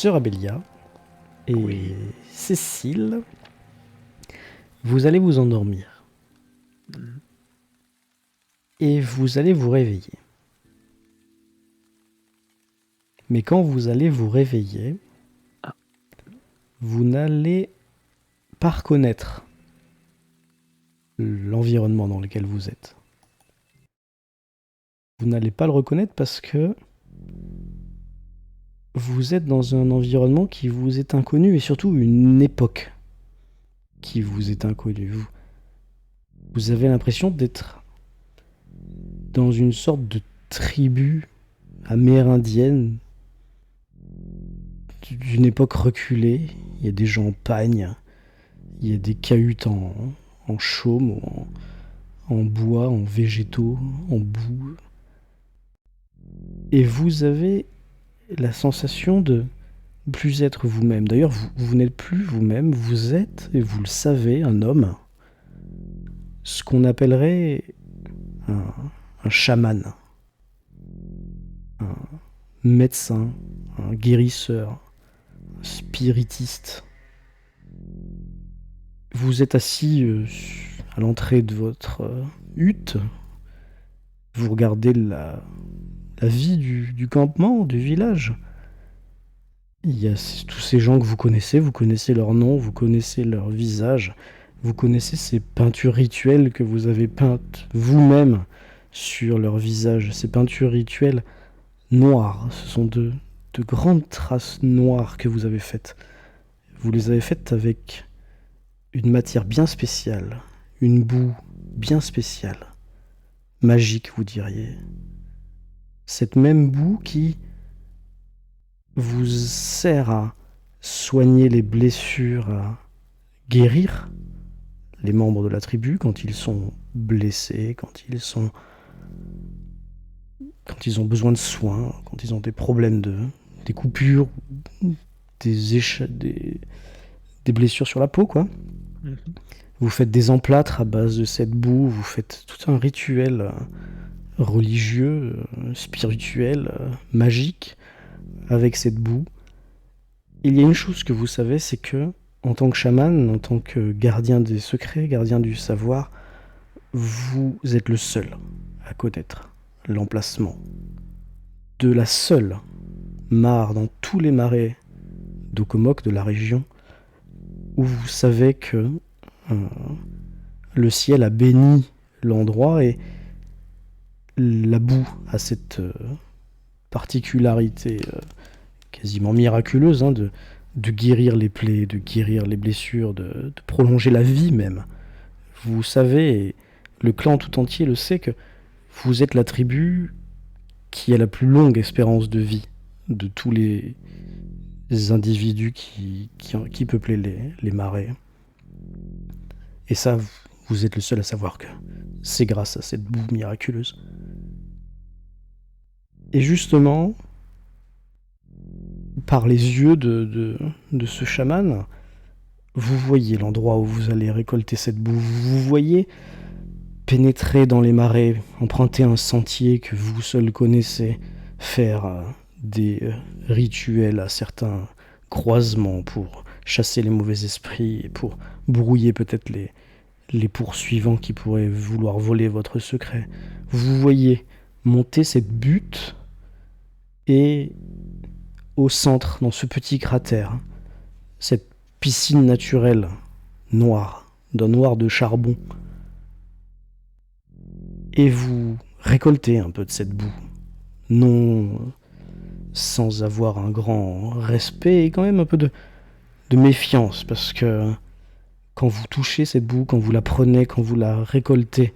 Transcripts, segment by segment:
Sœur Abélia et Oui. Cécile, vous allez vous endormir Mhm. et vous allez vous réveiller. Mais quand vous allez vous réveiller, Ah. vous n'allez pas reconnaître l'environnement dans lequel vous êtes. Vous n'allez pas le reconnaître parce que vous êtes dans un environnement qui vous est inconnu et surtout une époque qui vous est inconnue. Vous avez l'impression d'être dans une sorte de tribu amérindienne d'une époque reculée. Il y a des gens en pagne, il y a des cahutes en chaume, ou en bois, en végétaux, en boue. Et vous avez la sensation de plus être vous-même. D'ailleurs, vous n'êtes plus vous-même, vous êtes, et vous le savez, un homme. Ce qu'on appellerait un, un chaman, un médecin, un guérisseur, un spiritiste. Vous êtes assis à l'entrée de votre hutte. Vous regardez la vie du campement, du village. Il y a tous ces gens que vous connaissez leurs noms, vous connaissez leur visage, vous connaissez ces peintures rituelles que vous avez peintes vous-même sur leur visage. Ces peintures rituelles noires, ce sont de grandes traces noires que vous avez faites. Vous les avez faites avec une matière bien spéciale, une boue bien spéciale, magique vous diriez. Cette même boue qui vous sert à soigner les blessures, à guérir les membres de la tribu quand ils sont blessés, quand ils ont besoin de soins, quand ils ont des problèmes des coupures, des blessures sur la peau, quoi. Mhm. Vous faites des emplâtres à base de cette boue, vous faites tout un rituel religieux, spirituel, magique avec cette boue. Il y a une chose que vous savez, c'est que en tant que chaman, en tant que gardien des secrets, gardien du savoir, vous êtes le seul à connaître l'emplacement de la seule mare dans tous les marais d'Okomok de la région où vous savez que euh, le ciel a béni l'endroit et la boue a cette particularité quasiment miraculeuse de guérir les plaies, de guérir les blessures, de prolonger la vie même. Vous savez, et le clan tout entier le sait, que vous êtes la tribu qui a la plus longue espérance de vie de tous les individus qui peuplaient les marais. Et ça, vous êtes le seul à savoir que c'est grâce à cette boue miraculeuse. Et justement, par les yeux de ce chaman, vous voyez l'endroit où vous allez récolter cette boue. Vous voyez pénétrer dans les marais, emprunter un sentier que vous seul connaissez, faire des rituels à certains croisements pour chasser les mauvais esprits et pour brouiller peut-être les poursuivants qui pourraient vouloir voler votre secret. Vous voyez monter cette butte et au centre, dans ce petit cratère, cette piscine naturelle noire, d'un noir de charbon. Et vous récoltez un peu de cette boue. Non sans avoir un grand respect et quand même un peu de méfiance, parce que quand vous touchez cette boue, quand vous la prenez, quand vous la récoltez,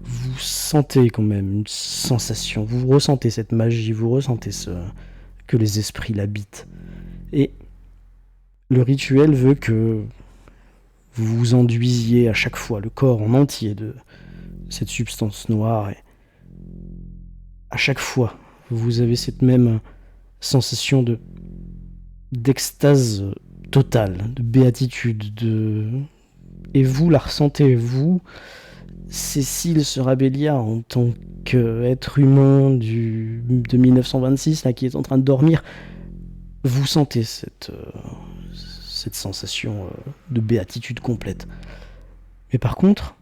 vous sentez quand même une sensation, vous ressentez cette magie, vous ressentez que les esprits l'habitent. Et le rituel veut que vous vous enduisiez à chaque fois, le corps en entier, de cette substance noire. Et à chaque fois, vous avez cette même sensation d'extase totale, de béatitude, et vous la ressentez, vous, Cécile Serabellia, en tant qu'être humain de 1926, là, qui est en train de dormir. Vous sentez cette sensation de béatitude complète. Mais par contre,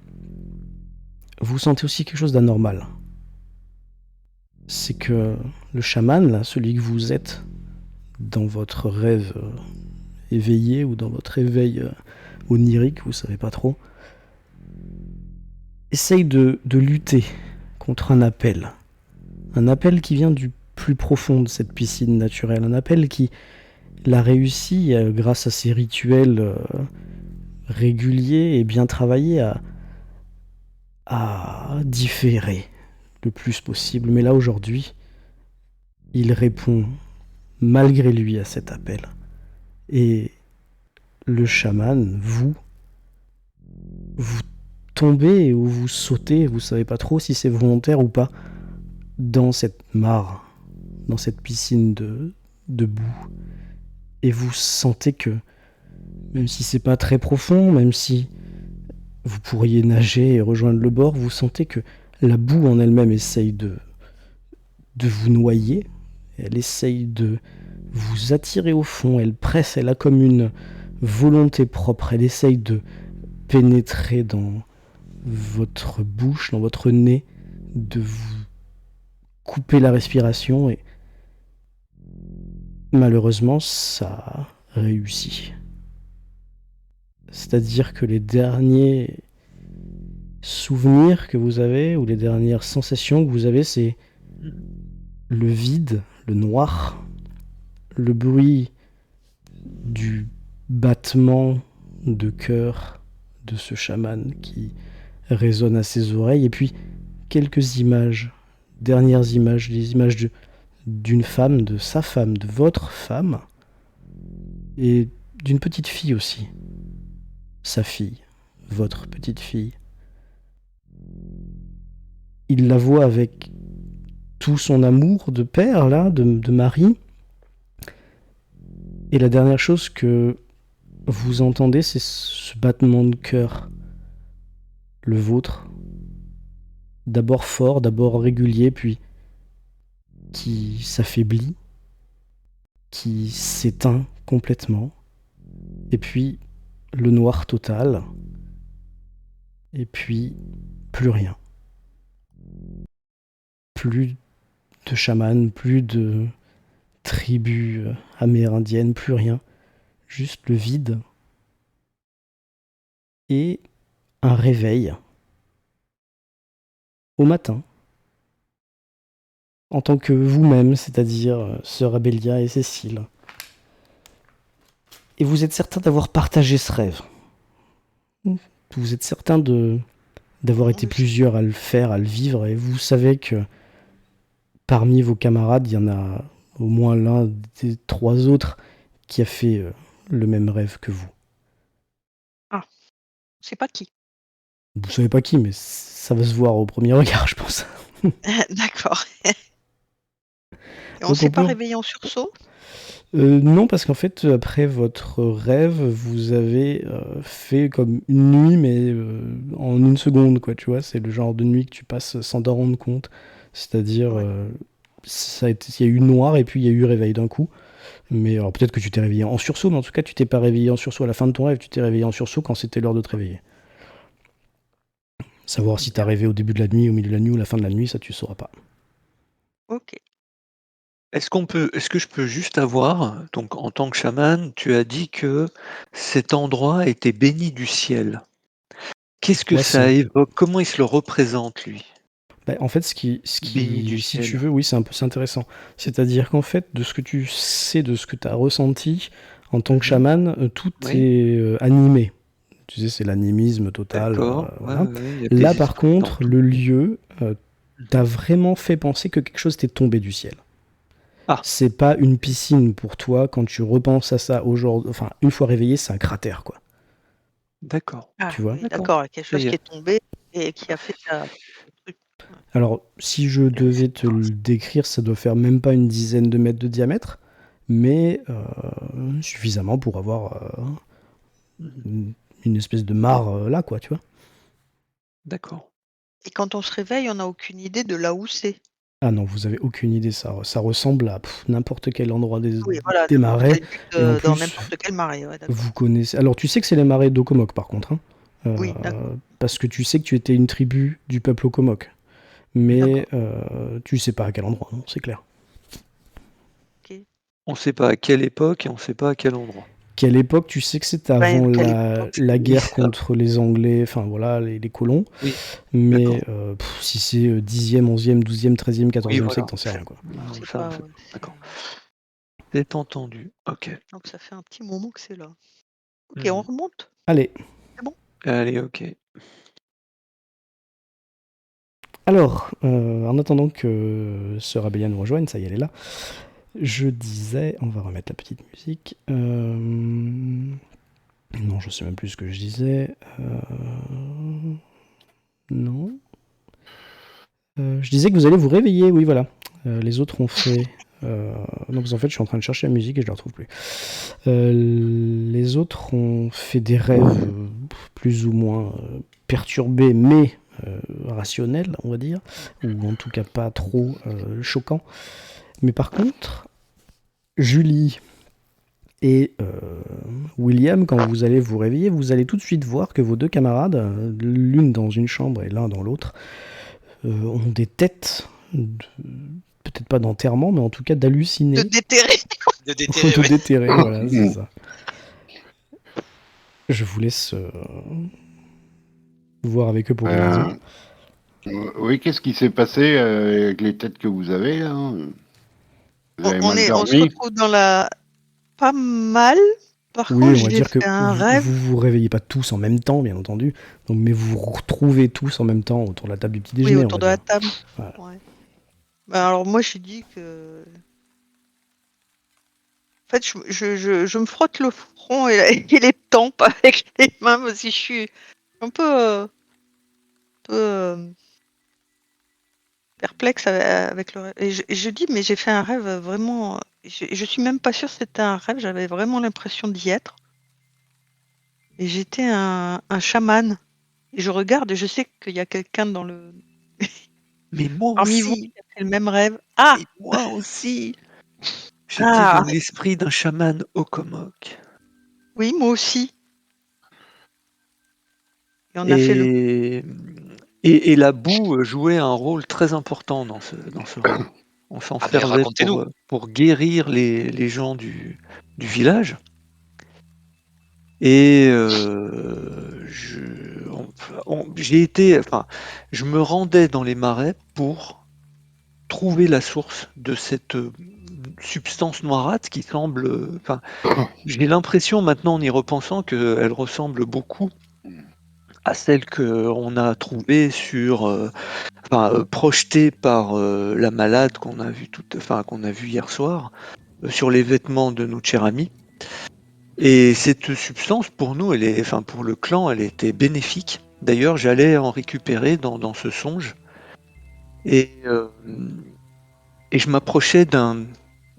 vous sentez aussi quelque chose d'anormal. C'est que le chaman, là, celui que vous êtes dans votre rêve éveillé ou dans votre éveil onirique, vous savez pas trop, essaye de lutter contre un appel. Un appel qui vient du plus profond de cette piscine naturelle. Un appel qui l'a réussi, grâce à ses rituels réguliers et bien travaillés, à différer le plus possible. Mais là, aujourd'hui, il répond malgré lui à cet appel. Et le chaman, vous tombez ou vous sautez, vous savez pas trop si c'est volontaire ou pas, dans cette mare, dans cette piscine de boue. Et vous sentez que, même si c'est pas très profond, même si vous pourriez nager et rejoindre le bord, vous sentez que la boue en elle-même essaye de vous noyer. Elle essaye de vous attirer au fond, elle presse, elle a comme une volonté propre, elle essaye de pénétrer dans votre bouche, dans votre nez, de vous couper la respiration et malheureusement ça réussit. C'est-à-dire que les derniers souvenirs que vous avez ou les dernières sensations que vous avez, c'est le vide, le noir, le bruit du battement de cœur de ce chaman qui résonne à ses oreilles, et puis quelques images, dernières images, des images d'une femme, de sa femme, de votre femme, et d'une petite fille aussi, sa fille, votre petite fille. Il la voit avec tout son amour de père, là, de mari, et la dernière chose que vous entendez, c'est ce battement de cœur, le vôtre, d'abord fort, d'abord régulier, puis qui s'affaiblit, qui s'éteint complètement, et puis le noir total, et puis plus rien. Plus de chamans, plus de tribus amérindiennes, plus rien. Juste le vide et un réveil au matin, en tant que vous-même, c'est-à-dire sœur Abélia et Cécile. Et vous êtes certain d'avoir partagé ce rêve. Vous êtes certain d'avoir été plusieurs à le faire, à le vivre, et vous savez que parmi vos camarades, il y en a au moins l'un des trois autres qui a fait le même rêve que vous. Ah, c'est pas qui? Vous savez pas qui, mais ça va se voir au premier regard, je pense. D'accord. Et on Donc s'est on pas peut... réveillé en sursaut? Non, parce qu'en fait, après votre rêve, vous avez fait comme une nuit, mais en une seconde, quoi, tu vois. C'est le genre de nuit que tu passes sans t'en rendre compte. C'est-à-dire, Ouais. il y a eu noir et puis il y a eu réveil d'un coup. Mais alors peut-être que tu t'es réveillé en sursaut, mais en tout cas, tu t'es pas réveillé en sursaut à la fin de ton rêve, tu t'es réveillé en sursaut quand c'était l'heure de te réveiller. Savoir si t'as Bien. rêvé au début de la nuit, au milieu de la nuit ou la fin de la nuit, ça tu sauras pas. OK. Est-ce que je peux juste avoir, donc en tant que chaman, tu as dit que cet endroit était béni du ciel. Qu'est-ce que Ouais, ça c'est. évoque? Comment il se le représente, lui? Bah, en fait, Béni du si tu ciel. veux, oui, c'est intéressant. C'est-à-dire qu'en fait, de ce que tu sais, de ce que tu as ressenti en tant que Mmh. chaman, tout Oui, est animé. Tu sais, c'est l'animisme total. d'accord. Ouais, Voilà. ouais, ouais, il y a Là, des par esprits dans contre, tout. le lieu Mmh. t'a vraiment fait penser que quelque chose t'est tombé du ciel. Ah, C'est pas une OK. piscine pour toi quand tu repenses à ça aujourd'hui. Enfin, une fois réveillé, c'est un cratère, quoi. D'accord, Tu Ah vois? oui, d'accord. d'accord, il y a quelque Ça chose y qui est. est tombé et qui a fait le truc. Ouais. Alors, si je OK, c'est devais te le intéressant. décrire, ça doit faire même pas une dizaine de mètres de diamètre, mais suffisamment pour avoir Mmh. une espèce de mare là, quoi, tu vois. D'accord. Et quand on se réveille, on n'a aucune idée de là où c'est? Ah non, vous avez aucune idée, ça ressemble à n'importe quel endroit Oui, voilà, des d'accord. Vous marais. êtes Et en dans plus, n'importe quel marais, ouais, d'accord. vous connaissez. Alors, tu sais que c'est les marais d'Okomok, par contre, hein. Oui, d'accord. Parce que tu sais que tu étais une tribu du peuple Okomok. Mais tu sais pas à quel endroit, non, c'est clair. Ok. On ne sait pas à quelle époque et on ne sait pas à quel endroit. Quelle époque, tu sais que c'était Ouais, avant quelle la époque? la Oui, guerre ça. contre les Anglais, enfin voilà, les colons. Oui, Mais d'accord. si c'est 10e, 11e, 12e, 13e, Oui, 14e siècle, voilà. t'en sais rien, quoi. On sait Ça, pas, ouais. d'accord. C'est entendu. Ok. Donc ça fait un petit moment que c'est là. Ok, on Mhm. remonte? Allez, C'est bon? Allez, ok. alors, en attendant que Sœur Abélia nous rejoigne, ça y est, elle est là. Je disais, on va remettre la petite musique. Non, je sais même plus ce que je disais. Non. Je disais que vous allez vous réveiller, oui, voilà. Les autres ont fait. Non, parce qu'en fait, je suis en train de chercher la musique et je la retrouve plus. Les autres ont fait des rêves plus ou moins perturbés, mais rationnels, on va dire, ou en tout cas pas trop choquants. Mais par contre, Julie et William, quand vous allez vous réveiller, vous allez tout de suite voir que vos deux camarades, l'une dans une chambre et l'un dans l'autre, ont des têtes, peut-être pas d'enterrement, mais en tout cas De d'hallucinés, déterrer. De déterrer, de ouais. déterrés, voilà, c'est ça. Je vous laisse voir avec eux pour quelle raison. Oui, qu'est-ce qui s'est passé avec les têtes que vous avez là? Vous avez mal On se dormi? retrouve dans la... Pas mal. Par Oui, contre, on va j'ai dire que fait un vous rêve. vous réveillez pas tous en même temps, bien entendu, donc, mais vous vous retrouvez tous en même temps autour de la table du petit Oui, déjeuner, on autour va de la dire. table. Voilà. Ouais. Bah, alors moi, j'ai dit que... En fait, je me frotte le front et les tempes avec les mains parce que je suis un peu perplexe avec le rêve. Et je dis, mais j'ai fait un rêve vraiment... Je suis même pas sûre que c'était un rêve, j'avais vraiment l'impression d'y être. Et j'étais un chaman. Et je regarde et je sais qu'il y a quelqu'un dans le... Mais moi parmi vous aussi. qui a fait le même rêve. Ah! Et moi aussi. J'étais Ah! dans l'esprit d'un chaman Okomok. Oui, moi aussi. Et on a fait le... Et la boue jouait un rôle très important dans ce rêve. On s'en Ah ben, servait racontez-nous. pour guérir les gens du village. Et j'ai été, enfin, je me rendais dans les marais pour trouver la source de cette substance noirâtre qui semble, enfin, j'ai l'impression maintenant en y repensant qu'elle ressemble beaucoup à celle qu'on a trouvée projetée par la malade qu'on a vue qu'on a vue hier soir sur les vêtements de notre cher ami. Et cette substance, pour nous, pour le clan, elle était bénéfique. D'ailleurs, j'allais en récupérer dans ce songe. Et je m'approchais d'un...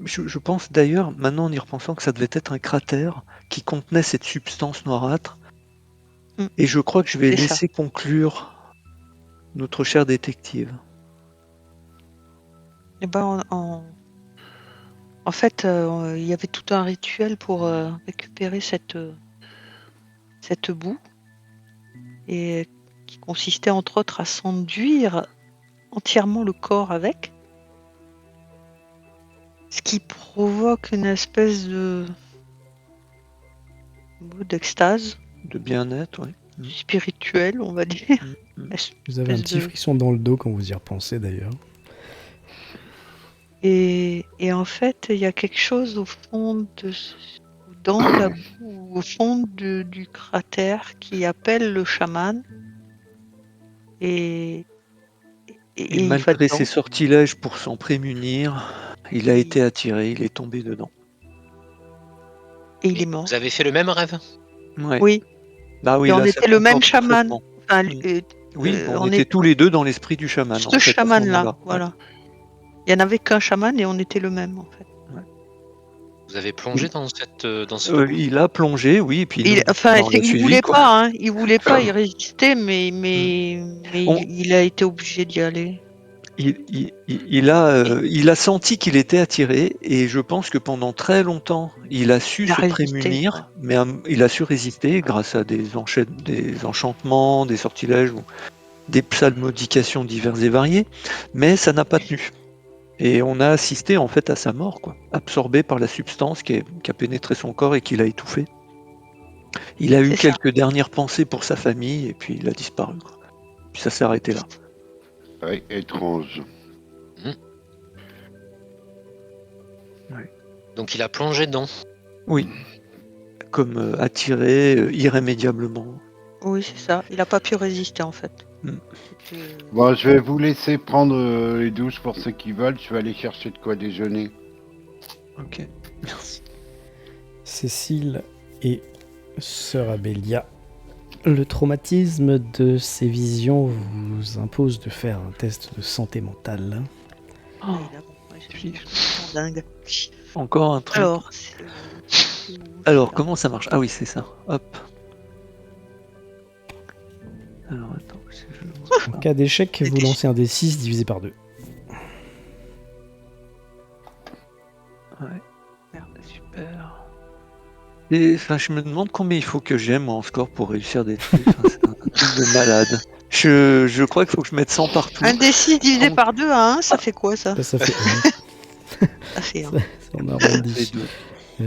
Je pense d'ailleurs, maintenant en y repensant, que ça devait être un cratère qui contenait cette substance noirâtre. Et je crois que je vais C'est ça. laisser conclure notre cher détective. Eh ben, en fait, il y avait tout un rituel pour récupérer cette boue, et qui consistait entre autres à s'enduire entièrement le corps avec, ce qui provoque une espèce d'extase De bien-être, oui. spirituelle, on va dire. Vous avez un petit frisson dans le dos quand vous y repensez d'ailleurs. Et en fait, il y a quelque chose au fond dans la boue, au fond du cratère qui appelle le chaman. Et il va malgré dedans. ses sortilèges pour s'en prémunir, il a été attiré, il est tombé dedans. Et il est mort. Vous avez fait le même rêve? Ouais. Oui. Bah oui, Et on là, ça était le même concorde chaman. parfaitement. Enfin, Oui, on on était tous les deux dans l'esprit du chaman. ce En fait, à ce chaman-là, moment-là. voilà. Il y en avait qu'un chaman et on était le même, en fait. Ouais. Vous avez plongé dans cette il a plongé, oui, et puis nous, on l'a Il suivi, voulait quoi. pas, il résistait, mais On- il a été obligé d'y aller. il a senti qu'il était attiré, et je pense que pendant très longtemps, il a su Il a se résisté, prémunir, mais il a su résister grâce à des enchantements, des sortilèges ou des psalmodications diverses et variées, mais ça n'a pas tenu. Et on a assisté en fait à sa mort, quoi, absorbé par la substance qui a pénétré son corps et qui l'a étouffé. Il a eu C'est ça. quelques dernières pensées pour sa famille et puis il a disparu, quoi. Puis ça s'est arrêté là. Ouais, étrange. Donc il a plongé dedans. Oui, comme attiré irrémédiablement. Oui, c'est ça. Il n'a pas pu résister en fait. C'était- Bon, je vais vous laisser prendre les douches pour ceux qui veulent. Je vais aller chercher de quoi déjeuner. Ok, merci. Cécile et Sœur Abélia, le traumatisme de ces visions vous impose de faire un test de santé mentale. Oh, Évidemment. Ouais, je suis complètement dingue. encore un truc. Alors, comment ça marche? Ah oui, c'est ça. Hop. Alors, attends. En cas d'échec, vous lancez un D6 divisé par 2. Ouais. Merde, super. Et enfin, je me demande combien il faut que j'aime moi en score pour réussir des trucs. Enfin, c'est un truc de malade. Je crois qu'il faut que je mette 100 partout. Un D6 divisé par 2 à 1, ça fait quoi ça? Ça fait Ça fait 1. 1. On arrondit. C'est deux.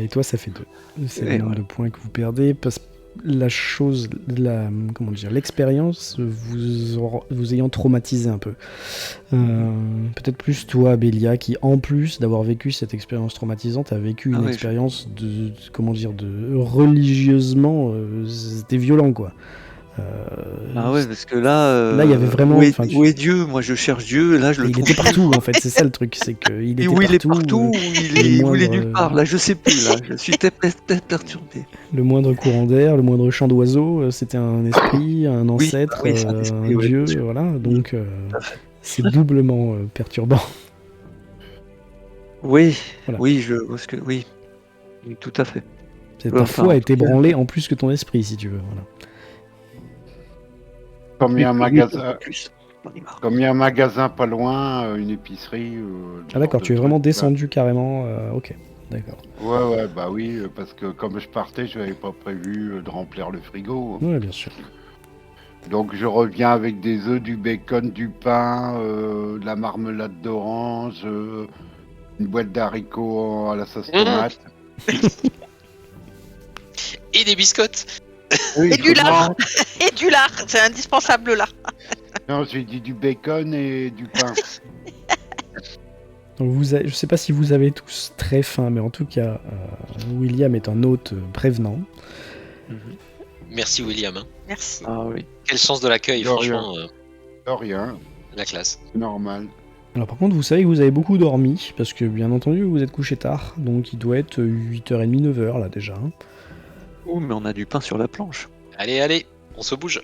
Et toi, ça fait 2. C'est Et le nombre de points que vous perdez. Parce que l'expérience vous ayant traumatisé un peu. Peut-être plus toi, Bélia, qui en plus d'avoir vécu cette expérience traumatisante, a vécu une oui, expérience de religieusement, c'était violent, quoi. Ah ouais, parce que là, là, il y avait vraiment. Où est Dieu? Moi, je cherche Dieu. Là, je le il trouve. était partout, en fait. C'est ça le truc, c'est qu'il était où il est partout. partout, où il est nulle part. Là, je sais plus. Là, je suis peut-être perturbé. Le moindre courant d'air, le moindre chant d'oiseau, c'était un esprit, un ancêtre, oui, c'est un esprit, un ouais, dieu, bien sûr. voilà. Donc, c'est doublement perturbant. Oui, Voilà. oui, parce que oui, tout à fait. Ta foi a été branlée en plus que ton esprit, si tu veux. Voilà. Comme il y a un magasin, Plus. comme il y a un magasin pas loin, une épicerie. Ah d'accord, tu es vraiment descendu carrément. Ok, d'accord. Ouais, bah oui, parce que comme je partais, je n'avais pas prévu de remplir le frigo. Ouais, bien sûr. Donc je reviens avec des œufs, du bacon, du pain, de la marmelade d'orange, une boîte d'haricots à la sauce tomate. Et des biscottes. Oui, Et du lard. Et du lard, c'est indispensable le lard. Non, j'ai dit du bacon et du pain. Donc je sais pas si vous avez tous très faim, mais en tout cas, William est un hôte prévenant. Merci William. Hein. Merci. Ah oui. Quel sens de l'accueil, De franchement. De rien, La classe. c'est normal. Alors par contre, vous savez que vous avez beaucoup dormi, parce que bien entendu, vous êtes couché tard, donc il doit être 8h30, 9h là déjà. Oh, mais on a du pain sur la planche. Allez, on se bouge.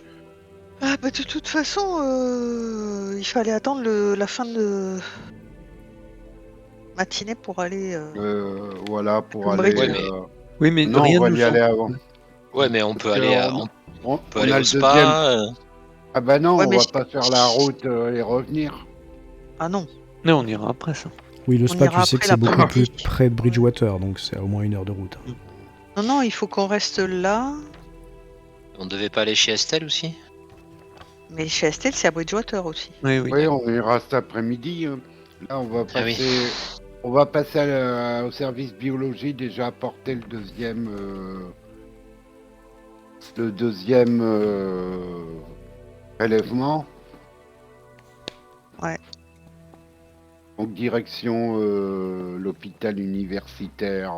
Ah bah de toute façon, il fallait attendre la fin de matinée pour aller. Voilà, pour Comme aller. Ouais, mais- Oui, mais Non, rien on va nous y aller avant. Ouais, mais on peut Parce aller, que on peut on aller a au le spa. deuxième. Ah bah non, Ouais, on mais va pas faire la route et revenir. Ah non. Non, on ira après ça. Oui, le On spa, ira tu sais que après c'est beaucoup l'après-midi. plus près de Bridgewater, donc c'est à au moins 1 heure de route. Non, il faut qu'on reste là. On devait pas aller chez Estelle aussi? Mais chez Estelle, c'est à Bridgewater aussi. Oui. Oui, on ira cet après-midi. Là, on va Ah oui. passer. On va passer au service biologie, déjà apporter le deuxième prélèvement. Ouais. Donc direction l'hôpital universitaire,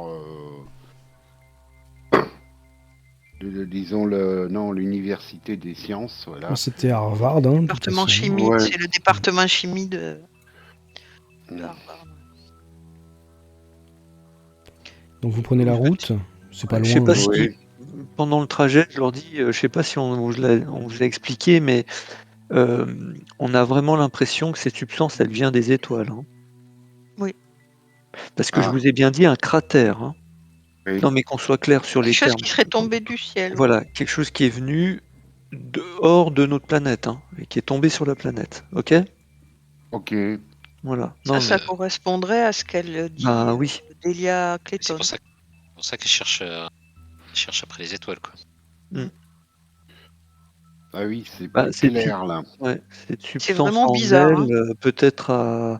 disons l'université des sciences, voilà. C'était à Harvard, hein, de toute Département façon. chimie, Ouais. c'est le département chimie de Harvard. Donc vous prenez la route, c'est pas Je loin. sais pas hein. si Oui. pendant le trajet, je leur dis, je sais pas si on vous l'a expliqué, mais on a vraiment l'impression que cette substance, elle vient des étoiles. Hein. Oui. Parce que je Ah. vous ai bien dit un cratère. Hein. Oui. Non, mais qu'on soit clair sur les Quelque chose termes. qui serait tombé du ciel. Voilà, quelque chose qui est venu hors de notre planète, hein, et qui est tombé sur la planète. Ok? Ok. Voilà. Ça, Non, ça mais correspondrait à ce qu'elle dit, bah oui. Delia C'est Clayton. pour ça qu'elle cherche après les étoiles, quoi. Ah oui, c'est Bah, plus cette, clair là. ouais, cette C'est substance vraiment en bizarre. elle, Hein. peut-être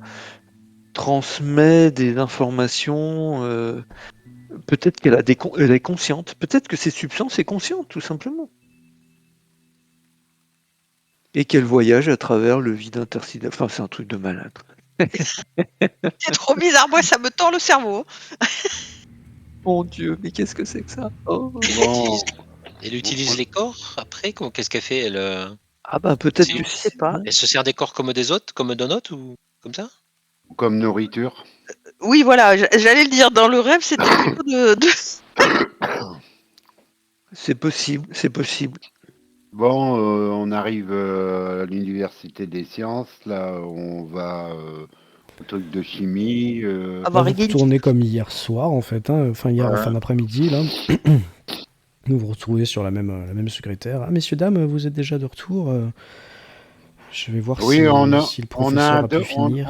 transmet des informations. Peut-être qu'elle elle est consciente. Peut-être que cette substance est consciente, tout simplement. Et qu'elle voyage à travers le vide intersidéral. Enfin, c'est un truc de malade. C'est trop bizarre. Moi, ça me tord le cerveau. Mon Dieu, mais qu'est-ce que c'est que ça? Oh. Bon. Elle utilise les corps après? Qu'est-ce qu'elle fait? Ah bah peut-être Je que sais si. pas. Hein. Elle se sert des corps comme des autres, comme d'un autre ou comme ça? Comme nourriture. Oui, voilà. J'allais le dire. Dans le rêve, c'était plutôt de... C'est possible, c'est possible. Bon, on arrive à l'université des sciences. Là, on va au truc de chimie. avoir Là, vous Higgins. retournez comme hier soir, en fait, hein, enfin hier en Ouais. fin d'après-midi, là. Vous vous retrouvez sur la même secrétaire. Ah, messieurs, dames, vous êtes déjà de retour. Je vais voir Oui, si, on a, si le on a, professeur un a deux- pu finir.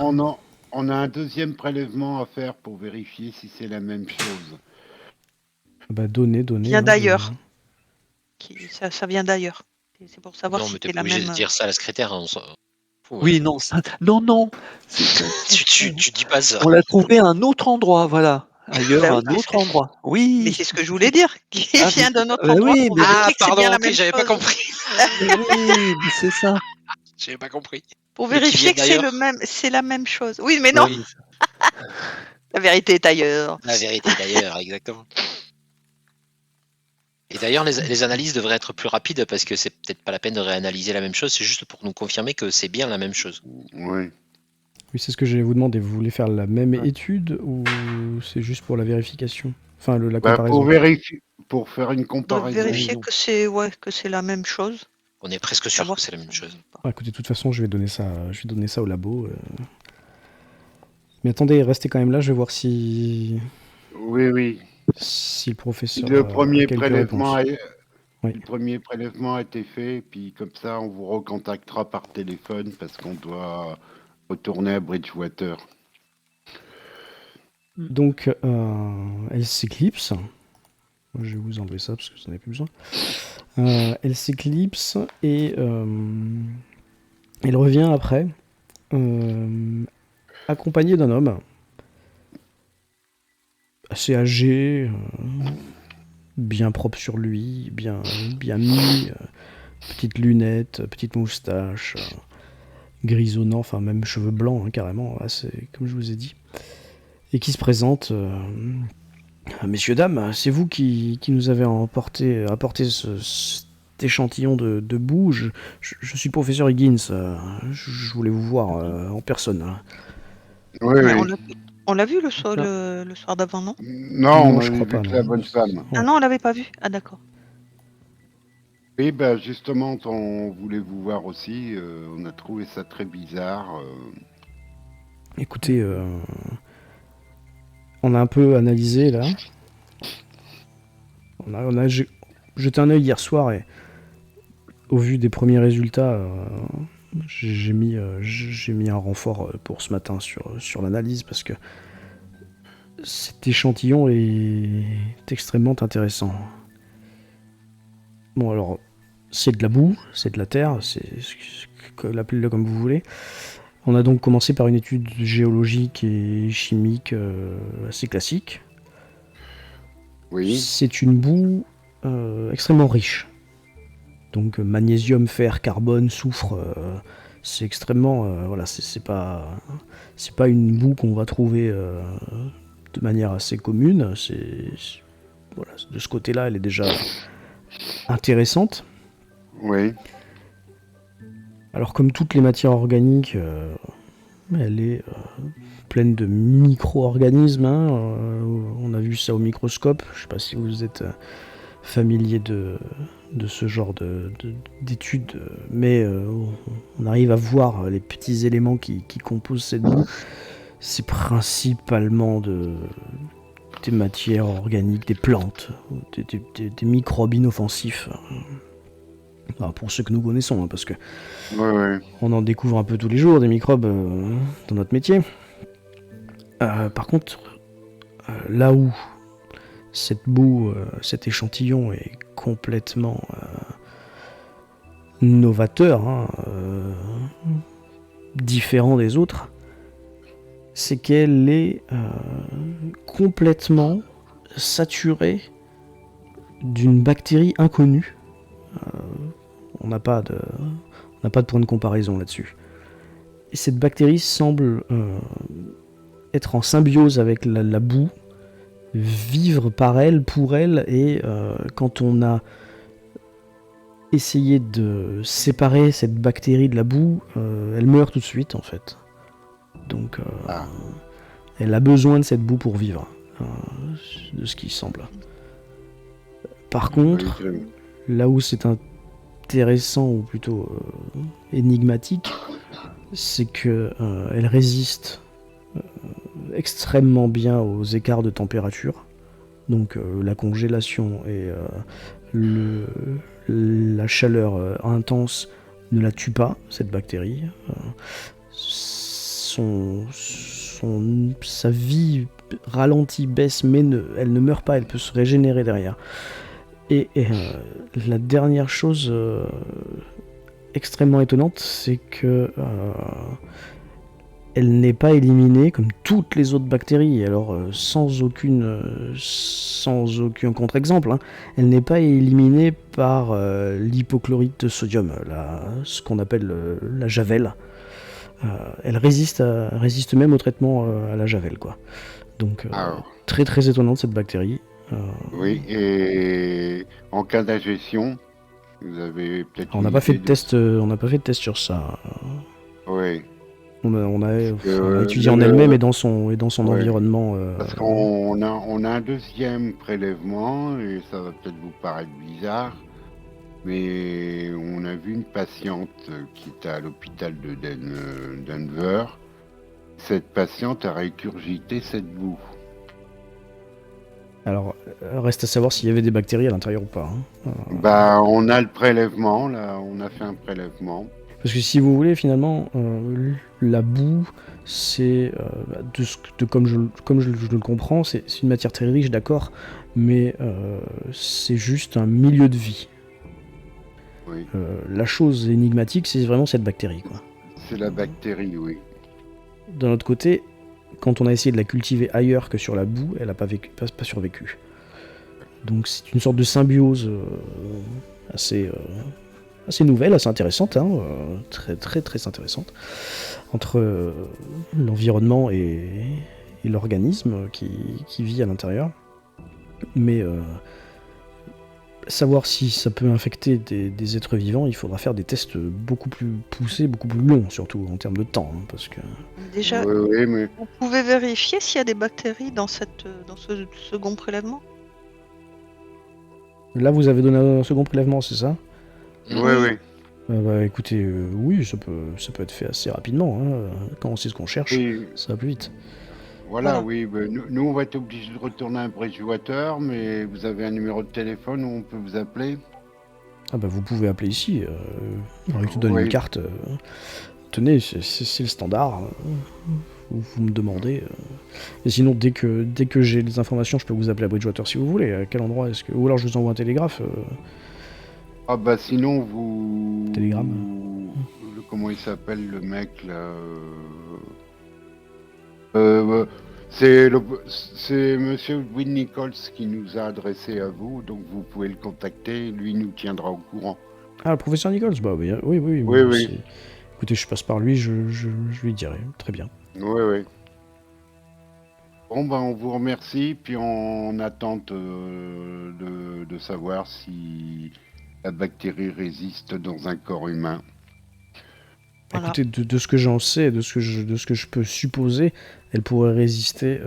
on a un deuxième prélèvement à faire pour vérifier si c'est la même chose. Bah, donnez. Vient Hein, d'ailleurs. Ça vient d'ailleurs. Et c'est pour savoir Non, si mais t'es c'est pas la obligé de même. dire ça à la secrétaire, hein, on s'en fout, Oui, non, ça. Non. Tu dis pas ça. On l'a trouvé à un autre endroit, voilà. Ailleurs, Bah à oui, un autre endroit. Oui. mais c'est ce que je voulais dire. Qui Ah, vient d'un autre bah endroit oui, pour mais Ah, vérifier que c'est bien pardon, la ok, même j'avais pas chose. compris. oui, mais c'est ça. J'avais pas compris. Pour Mais qui vérifier viennent que c'est d'ailleurs. c'est la même chose. Oui, mais non, Ouais, mais la vérité est ailleurs. La vérité d'ailleurs, exactement. Et d'ailleurs, les analyses devraient être plus rapides parce que c'est peut-être pas la peine de réanalyser la même chose, c'est juste pour nous confirmer que c'est bien la même chose. Oui. Oui, c'est ce que j'allais vous demander. Vous voulez faire la même Ouais. étude ou c'est juste pour la vérification? Enfin, la Bah, comparaison. pour faire une On doit comparaison. vérifier que c'est la même chose. On est presque sûr Savoir que c'est la si même ça chose. ne pas. Ah, écoutez, de toute façon, je vais donner ça au labo. Mais attendez, restez quand même là, je vais voir si Oui. le professeur Le a premier quelques prélèvement réponses. a, Oui. Le premier prélèvement a été fait, puis comme ça, on vous recontactera par téléphone parce qu'on doit retourner à Bridgewater. Donc, elle s'éclipse. Je vais vous enlever ça parce que vous n'en avez plus besoin. Elle s'éclipse et elle revient après, accompagnée d'un homme assez âgé, bien propre sur lui, bien mis, petites lunettes, petite moustache, grisonnant, enfin même cheveux blancs hein, carrément, assez, comme je vous ai dit, et qui se présente. Messieurs, dames, c'est vous qui nous avez apporté cet échantillon de boue. Je suis professeur Higgins. Je voulais vous voir en personne. Hein. Oui. Mais on l'a vu le soir d'avant, non? Non, on je avait crois vu pas. que Non. la bonne femme. Ouais. Ah non, on l'avait pas vu. Ah d'accord. Oui, bah justement, on voulait vous voir aussi. On a trouvé ça très bizarre. Écoutez, on a un peu analysé là. On a jeté un œil hier soir et au vu des premiers résultats, j'ai mis un renfort pour ce matin sur l'analyse parce que cet échantillon est extrêmement intéressant. Bon alors, c'est de la boue, c'est de la terre, l'appelez-le comme vous voulez. On a donc commencé par une étude géologique et chimique assez classique. Oui. C'est une boue extrêmement riche. Donc magnésium, fer, carbone, soufre, c'est extrêmement... voilà, c'est pas une boue qu'on va trouver de manière assez commune. Voilà, de ce côté-là, elle est déjà intéressante. Oui. Alors comme toutes les matières organiques, elle est pleine de micro-organismes. Hein, on a vu ça au microscope. Je ne sais pas si vous êtes familier de ce genre d'études, mais on arrive à voir les petits éléments qui composent cette boue. C'est principalement des matières organiques, des plantes, des microbes inoffensifs. Enfin, pour ceux que nous connaissons, hein, parce que Ouais. on en découvre un peu tous les jours des microbes dans notre métier. Par contre, là où cette boue, cet échantillon est complètement novateur, hein, différent des autres, c'est qu'elle est complètement saturée d'une bactérie inconnue. On n'a pas de point de comparaison là-dessus. Et cette bactérie semble être en symbiose avec la boue, vivre par elle, pour elle, et quand on a essayé de séparer cette bactérie de la boue, elle meurt tout de suite en fait. Donc elle a besoin de cette boue pour vivre, de ce qui semble. Par contre, là où c'est intéressant, ou plutôt énigmatique, c'est que elle résiste extrêmement bien aux écarts de température. Donc la congélation et la chaleur intense ne la tue pas, cette bactérie. Sa vie ralentit, baisse, mais elle ne meurt pas, elle peut se régénérer derrière. Et la dernière chose extrêmement étonnante, c'est que elle n'est pas éliminée comme toutes les autres bactéries. Alors sans aucun contre-exemple, hein, elle n'est pas éliminée par l'hypochlorite de sodium, ce qu'on appelle la javel. Elle résiste même au traitement à la javel, quoi. Donc très très étonnante cette bactérie. Oui, et en cas d'ingestion, vous avez peut-être. On n'a pas fait de test. On n'a pas fait de test sur ça. Oui. On a étudié en elle-même et dans son environnement. Parce qu'on a un deuxième prélèvement, et ça va peut-être vous paraître bizarre, mais on a vu une patiente qui était à l'hôpital de Denver. Cette patiente a régurgité cette boue. Alors, reste à savoir s'il y avait des bactéries à l'intérieur ou pas. Hein. On a le prélèvement, là, on a fait un prélèvement. Parce que si vous voulez, finalement, la boue, c'est, comme je le comprends, c'est une matière très riche, d'accord, mais c'est juste un milieu de vie. Oui. La chose énigmatique, c'est vraiment cette bactérie, quoi. C'est la bactérie, oui. D'un autre côté, quand on a essayé de la cultiver ailleurs que sur la boue, elle n'a pas survécu. Donc c'est une sorte de symbiose assez nouvelle, assez intéressante, hein, très très très intéressante, entre l'environnement et l'organisme qui vit à l'intérieur. Mais savoir si ça peut infecter des êtres vivants, il faudra faire des tests beaucoup plus poussés, beaucoup plus longs, surtout en termes de temps, hein, parce que... Déjà, mais... vous pouvez vérifier s'il y a des bactéries dans ce second prélèvement? Là, vous avez donné un second prélèvement, c'est ça? Oui. Écoutez, oui, ça peut être fait assez rapidement. Hein. Quand on sait ce qu'on cherche, ça va plus vite. Voilà. Oui. Nous, on va être obligés de retourner à un Bridgewater, mais vous avez un numéro de téléphone où on peut vous appeler? Ah vous pouvez appeler ici. Je te donne une carte. Tenez, c'est le standard. Vous me demandez. Et sinon, dès que j'ai les informations, je peux vous appeler à Bridgewater si vous voulez. À quel endroit est-ce que... Ou alors je vous envoie un télégraphe. Sinon vous... Télégramme. Comment il s'appelle le mec là C'est Monsieur Win Nichols qui nous a adressé à vous, donc vous pouvez le contacter, lui nous tiendra au courant. Ah, le professeur Nichols, oui. Oui. Écoutez, je passe par lui, je lui dirai, très bien. Oui. Bon, on vous remercie, puis on attend de savoir si la bactérie résiste dans un corps humain. Voilà. Écoutez, de ce que j'en sais, de ce que je peux supposer, elle pourrait résister,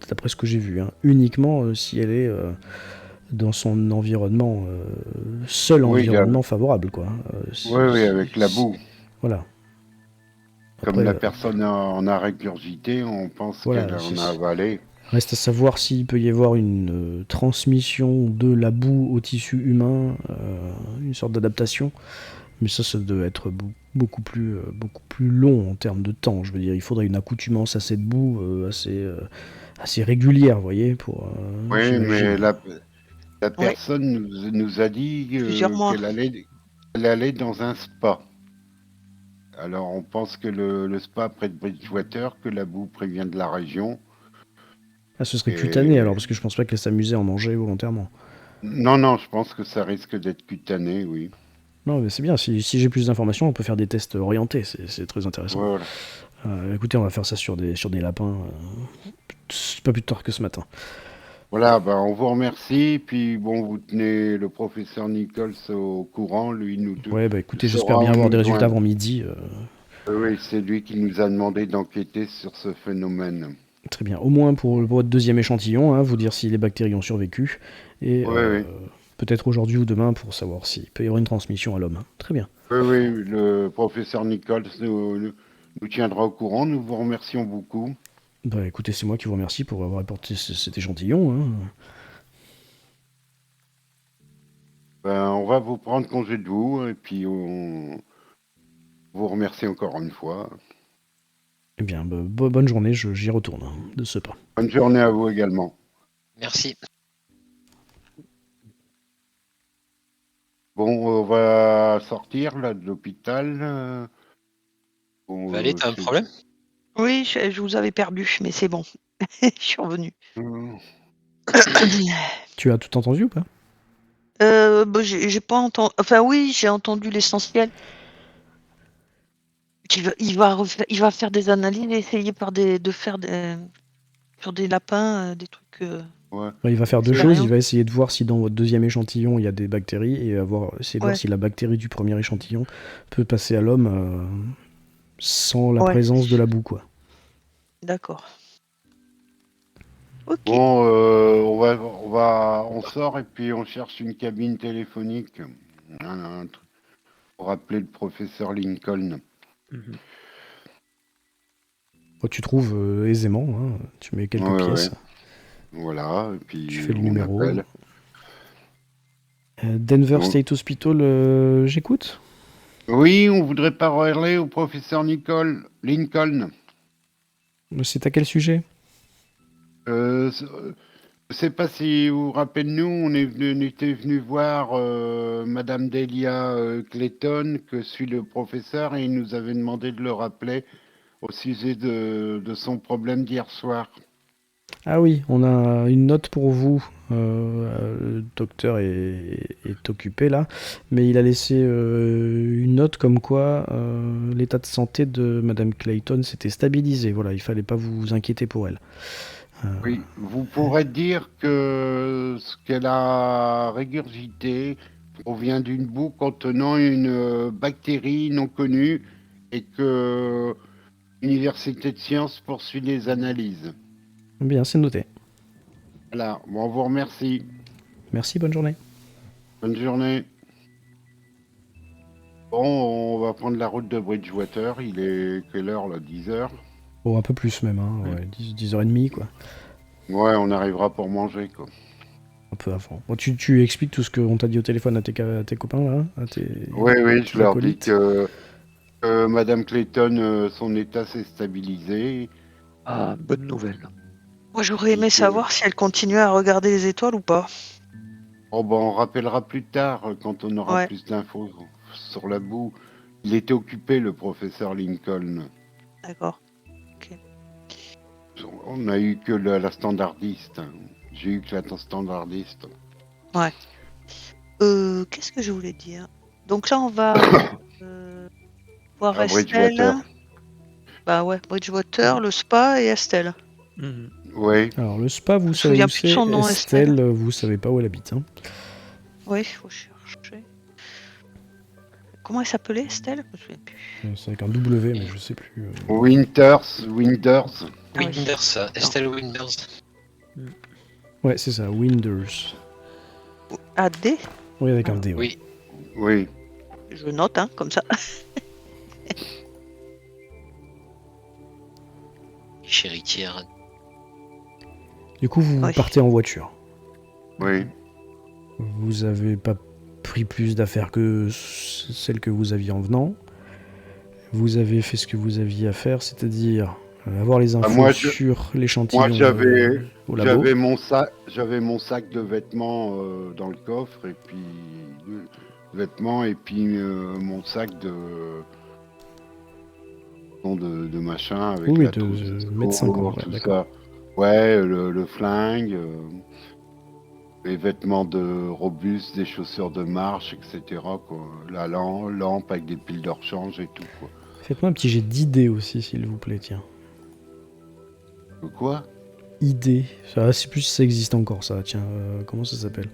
d'après ce que j'ai vu, hein, uniquement si elle est dans son environnement, environnement favorable, quoi. Oui, avec la boue. Voilà. Après, comme la personne en a régurgité, on pense qu'elle en a avalé. Reste à savoir s'il peut y avoir une transmission de la boue au tissu humain, une sorte d'adaptation. Mais ça doit être beaucoup plus long en termes de temps. Je veux dire, il faudrait une accoutumance à cette boue assez régulière, vous voyez, pour. Oui, J'imagine. mais la personne nous a dit Plusieurs mois. qu'elle allait dans un spa. Alors on pense que le spa près de Bridgewater, que la boue prévient de la région. Ah, ce serait Et- cutané alors, parce que je pense pas qu'elle s'amusait à en manger volontairement. Non, je pense que ça risque d'être cutané, oui. Non, mais c'est bien, si j'ai plus d'informations, on peut faire des tests orientés, c'est très intéressant. Voilà. Écoutez, on va faire ça sur des lapins, pas plus tard que ce matin. Voilà, on vous remercie. Puis bon, vous tenez le professeur Nichols au courant. Lui, Ouais, bah écoutez, saura j'espère bien où avoir nous des résultats joindre. avant midi. Oui, c'est lui qui nous a demandé d'enquêter sur ce phénomène. Très bien, au moins pour votre deuxième échantillon, hein, vous dire si les bactéries ont survécu, et Oui. peut-être aujourd'hui ou demain pour savoir s'il peut y avoir une transmission à l'homme. Hein. Très bien. Oui, le professeur Nichols nous tiendra au courant. Nous vous remercions beaucoup. Bah écoutez, c'est moi qui vous remercie pour avoir apporté cet échantillon. Hein. On va vous prendre congé de vous et puis on vous remercie encore une fois. Eh bien, bonne journée, j'y retourne, hein, de ce pas. Bonne journée à vous également. Merci. Bon, on va sortir là de l'hôpital. Allez, t'as un problème? Oui, je vous avais perdu, mais c'est bon. Je suis revenu. Tu as tout entendu ou pas? J'ai pas entendu. Enfin, oui, j'ai entendu l'essentiel. Il va faire des analyses et essayer de faire sur des lapins, des trucs. Ouais. Il va faire deux C'est choses. rien. Il va essayer de voir si dans votre deuxième échantillon il y a des bactéries et essayer de voir Ouais. si la bactérie du premier échantillon peut passer à l'homme sans la Ouais. présence de la boue, quoi. D'accord. Ok. Bon, on sort et puis on cherche une cabine téléphonique un truc pour appeler le professeur Lincoln. Oh, tu trouves aisément. Hein. Tu mets quelques Ouais, pièces. Voilà, et puis Tu fais le on numéro. appelle. Denver Donc- State Hospital, j'écoute. Oui, on voudrait parler au professeur Lincoln. C'est à quel sujet? Je sais pas si vous vous rappelez de nous, on était venu voir Madame Delia Clayton, que suit le professeur, et il nous avait demandé de le rappeler au sujet de son problème d'hier soir. Ah oui, on a une note pour vous. Le docteur est occupé là, mais il a laissé une note comme quoi l'état de santé de Madame Clayton s'était stabilisé. Voilà, il fallait pas vous inquiéter pour elle. Oui, vous pourrez dire que ce qu'elle a régurgité provient d'une boue contenant une bactérie non connue et que l'Université de sciences poursuit les analyses. Bien, c'est noté. Voilà, bon, on vous remercie. Merci, bonne journée. Bonne journée. Bon, on va prendre la route de Bridgewater. Il est quelle heure là? 10h? Oh, un peu plus même, hein, ouais, 10h30 quoi. Ouais, on arrivera pour manger quoi. Un peu avant. Bon, tu expliques tout ce qu'on t'a dit au téléphone à tes copains là, à tes Oui, je leur dis acolytes. que Madame Clayton, son état s'est stabilisé. Ah, bonne nouvelle. Moi, j'aurais aimé savoir si elle continuait à regarder les étoiles ou pas. Oh, on rappellera plus tard quand on aura Ouais. plus d'infos sur la boue. Il était occupé, le professeur Lincoln. D'accord. On a eu que la standardiste. J'ai eu que la standardiste. Qu'est-ce que je voulais dire? Donc là, on va voir À Estelle. Bridgewater. Bah ouais, Bridgewater, le spa et Estelle. Oui. Alors le spa, vous Je me savez souviens où plus de c'est. son nom, Estelle, vous savez pas où elle habite. Hein. Oui, il faut chercher. Comment elle s'appelait, Estelle? Je me souviens plus. C'est avec un W, mais je sais plus. Winters. Ah oui. Winders, Estelle Winders. Ouais, c'est ça, Winders. AD? Oui, avec un D. Ouais. Oui. Je note, hein, comme ça. Chéritière. Du coup, vous Oui. partez en voiture. Oui. Vous avez pas pris plus d'affaires que celles que vous aviez en venant. Vous avez fait ce que vous aviez à faire, c'est-à-dire avoir les infos moi, sur Moi, l'échantillon au labo. j'avais mon sac de vêtements dans le coffre, et puis vêtements, et puis mon sac de machin avec Oui, la de trousse de médecin, quoi. secours, Ouais, tout d'accord. ça. Ouais, le flingue, les vêtements de robuste, des chaussures de marche, etc. Quoi. La lampe avec des piles de rechange et tout. Quoi. Faites-moi un petit jet d'idées aussi, s'il vous plaît, tiens. Quoi? Idées. Ça, c'est plus si ça existe encore, ça. Tiens, comment ça s'appelle?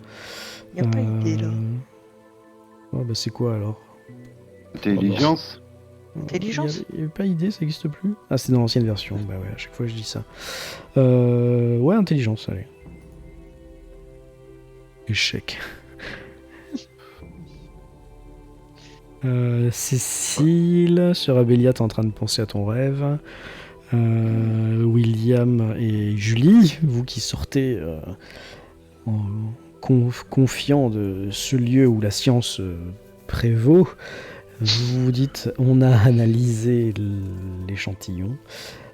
Il n'y a pas idée là. Ouais, bah c'est quoi alors? Intelligence? Intelligence? Il n'y avait pas idée, ça n'existe plus? Ah, c'est dans l'ancienne version. Bah ouais, à chaque fois je dis ça. Ouais, intelligence, allez. Échec. Cécile, sur Abélia, t'es en train de penser à ton rêve. William et Julie, vous qui sortez en confiant de ce lieu où la science prévaut, vous vous dites, on a analysé l'échantillon.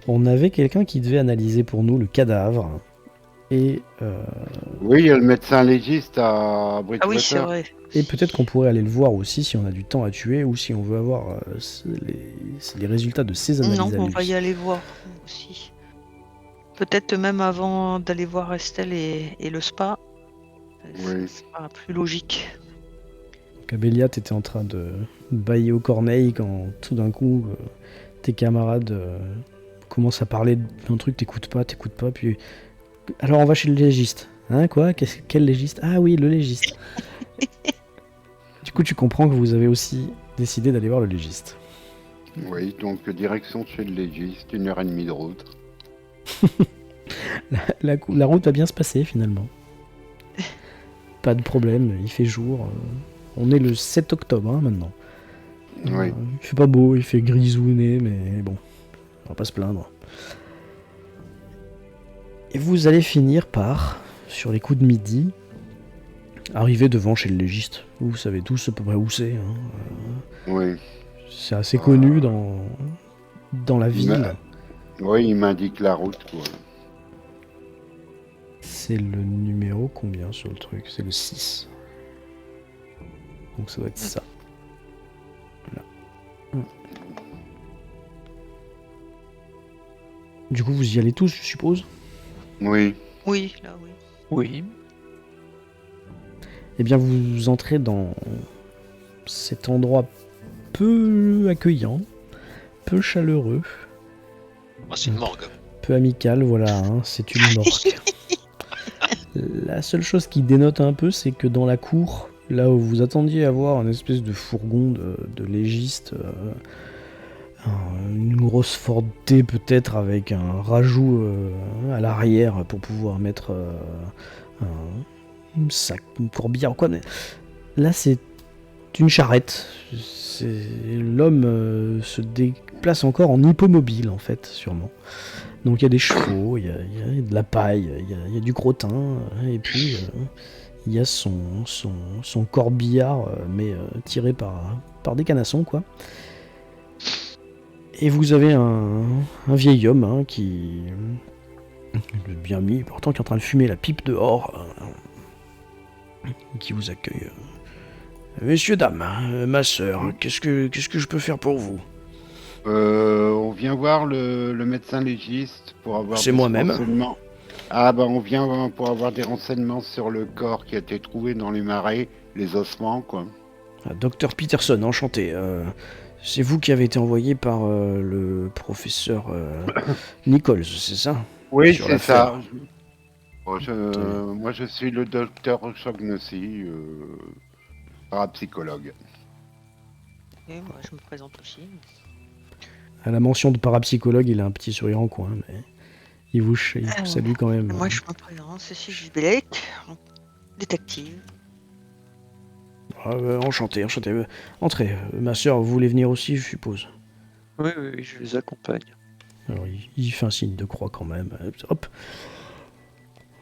On avait quelqu'un qui devait analyser pour nous le cadavre. Et, Oui, il y a le médecin légiste à Ah oui, c'est Bridgewater. vrai. et peut-être qu'on pourrait aller le voir aussi si on a du temps à tuer ou si on veut avoir les résultats de ces analyses. Non, à on lui. va y aller voir aussi. Peut-être même avant d'aller voir Estelle et le spa. Oui. C'est pas plus logique. Donc Abélia, t'étais en train de bailler aux corneilles quand tout d'un coup tes camarades commencent à parler d'un truc, t'écoutes pas, puis alors on va chez le légiste. Hein, quoi? Quel légiste? Ah oui, le légiste. Du coup, tu comprends que vous avez aussi décidé d'aller voir le légiste. Oui, donc direction chez le légiste, 1h30 de route. La route va bien se passer finalement. Pas de problème, il fait jour. On est le 7 octobre hein, maintenant. Oui. Il fait pas beau, il fait grisouné, mais bon, on va pas se plaindre. Et vous allez finir par, sur les coups de midi, arriver devant chez le légiste. Vous savez tous à peu près où c'est. Hein. Oui. C'est assez connu dans la ville. Oui, il m'indique la route, quoi. C'est le numéro combien sur le truc? C'est le 6. Donc ça doit être ça. Là. Du coup, vous y allez tous, je suppose? Oui. Oui, là, oui. Oui. Eh bien, vous entrez dans cet endroit peu accueillant, peu chaleureux, Oh, c'est une morgue. peu amical, voilà, hein, c'est une morgue. La seule chose qui dénote un peu, c'est que dans la cour, là où vous attendiez à voir une espèce de fourgon de légiste, une grosse Ford T peut-être avec un rajout à l'arrière pour pouvoir mettre un sac, une corbillard ou quoi. Mais là, c'est une charrette. L'homme se déplace encore en hippomobile en fait, sûrement. Donc il y a des chevaux, il y a de la paille, il y a du crottin, et puis il y a son corbillard, mais tiré par des canassons, quoi. Et vous avez un vieil homme hein, qui est bien mis, pourtant qui est en train de fumer la pipe dehors, qui vous accueille. Messieurs, dames, ma sœur, qu'est-ce que je peux faire pour vous? On vient voir le médecin légiste pour avoir C'est des moi-même. renseignements. Ah bah on vient pour avoir des renseignements sur le corps qui a été trouvé dans les marais, les ossements quoi. Docteur Peterson, enchanté. C'est vous qui avez été envoyé par le professeur Nichols, c'est ça? Oui Sur c'est l'affaire. ça. Bon, moi je suis le docteur Chognossi, parapsychologue. Et moi, je me présente aussi. À la mention de parapsychologue, il a un petit sourire en coin, mais il vous salue quand même. Moi, je me présente, Cécile Gibelec, détective. Enchanté. Entrez, ma sœur, vous voulez venir aussi, je suppose. Oui, je les accompagne. Alors, il fait un signe de croix quand même. Hop.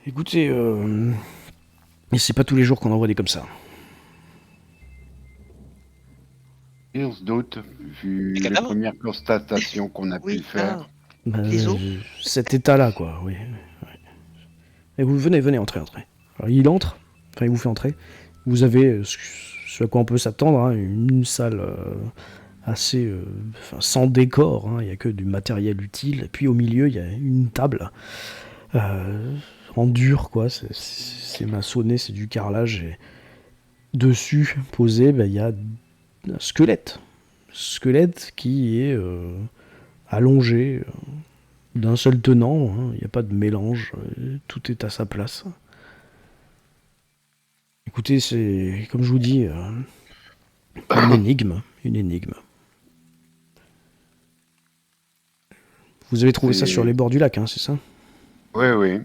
Écoutez, et c'est pas tous les jours qu'on en voit des comme ça. Et on se doute, vu Les les cadavres premières constatations qu'on a pu Oui, faire. là, Bah, Les os cet état-là, quoi, oui. Ouais. Et vous venez, entrez. Alors, il entre, enfin, il vous fait entrer. Vous avez ce à quoi on peut s'attendre, hein, une salle assez sans décor, hein, il n'y a que du matériel utile. Et puis au milieu, il y a une table en dur, quoi. C'est maçonné, c'est du carrelage. Et dessus, posé, il y a un squelette. Squelette qui est allongé d'un seul tenant. Il n'y a pas de mélange. Tout est à sa place. Écoutez, c'est, comme je vous dis, une énigme. Une énigme. Vous avez trouvé ça C'est- sur les bords du lac, hein, c'est ça? Oui.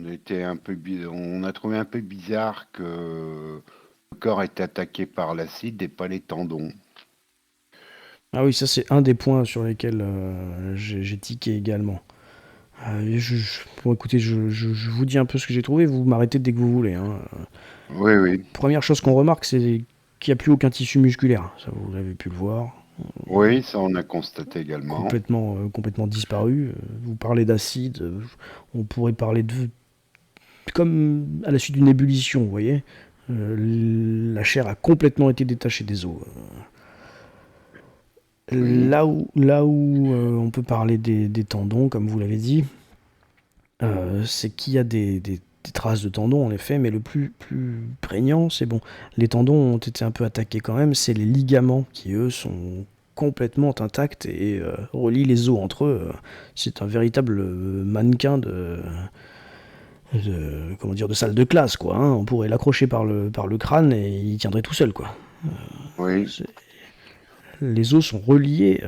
On a trouvé un peu bizarre que le corps est attaqué par l'acide et pas les tendons. Ah oui, ça c'est un des points sur lesquels j'ai tiqué également. Bon, écoutez, je vous dis un peu ce que j'ai trouvé, vous m'arrêtez dès que vous voulez. Hein. Oui. Première chose qu'on remarque, c'est qu'il n'y a plus aucun tissu musculaire. Ça, vous avez pu le voir. Oui, ça on a constaté également. Complètement disparu. Vous parlez d'acide, on pourrait parler de... Comme à la suite d'une ébullition, vous voyez. La chair a complètement été détachée des os. Oui. Là où on peut parler des tendons, comme vous l'avez dit, c'est qu'il y a des traces de tendons, en effet, mais le plus prégnant, c'est bon. Les tendons ont été un peu attaqués quand même, c'est les ligaments qui, eux, sont complètement intacts et relient les os entre eux. C'est un véritable mannequin de salle de classe, quoi. Hein. On pourrait l'accrocher par le crâne et il tiendrait tout seul, quoi. Oui. Les os sont reliés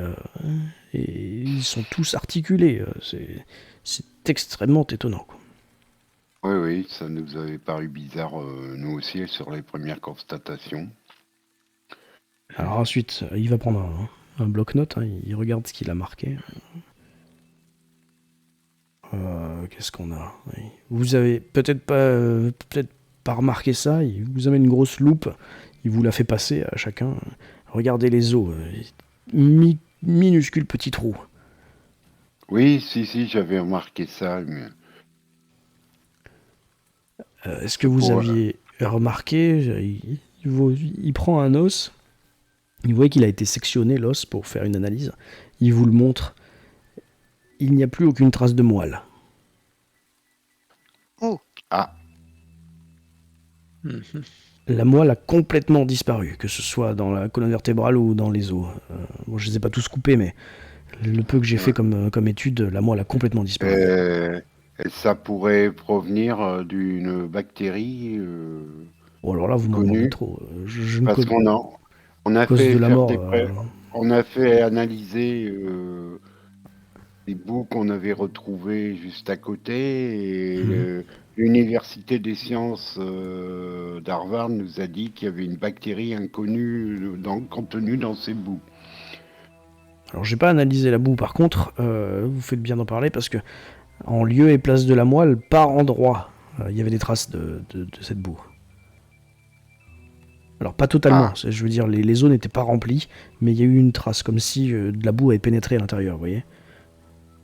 et ils sont tous articulés. C'est extrêmement étonnant, quoi. Oui, ça nous avait paru bizarre, nous aussi, sur les premières constatations. Alors ensuite, il va prendre un bloc-notes, hein, il regarde ce qu'il a marqué. Qu'est-ce qu'on a? Oui. Vous avez peut-être pas remarqué ça, il vous amène une grosse loupe, il vous la fait passer à chacun. Regardez les os, minuscules petits trous. Oui, si, j'avais remarqué ça, mais Est-ce que vous pour- aviez remarqué, il prend un os, il voit qu'il a été sectionné l'os pour faire une analyse, il vous le montre, il n'y a plus aucune trace de moelle. Ah, Mhm. La moelle a complètement disparu, que ce soit dans la colonne vertébrale ou dans les os. Bon, je ne les ai pas tous coupés, mais le peu que j'ai fait comme étude, la moelle a complètement disparu. et ça pourrait provenir d'une bactérie Bon, alors là, vous m'en connue, demandez trop. Je ne parce connais on a cause fait de la faire mort. on a fait analyser les bouts qu'on avait retrouvés juste à côté et l'Université des sciences d'Harvard nous a dit qu'il y avait une bactérie inconnue contenue dans ces bouts. Alors, j'ai pas analysé la boue, par contre, vous faites bien d'en parler parce que en lieu et place de la moelle, par endroit, il y avait des traces de cette boue. Alors, pas totalement, je veux dire, les os n'étaient pas remplis, mais il y a eu une trace, comme si de la boue avait pénétré à l'intérieur, vous voyez.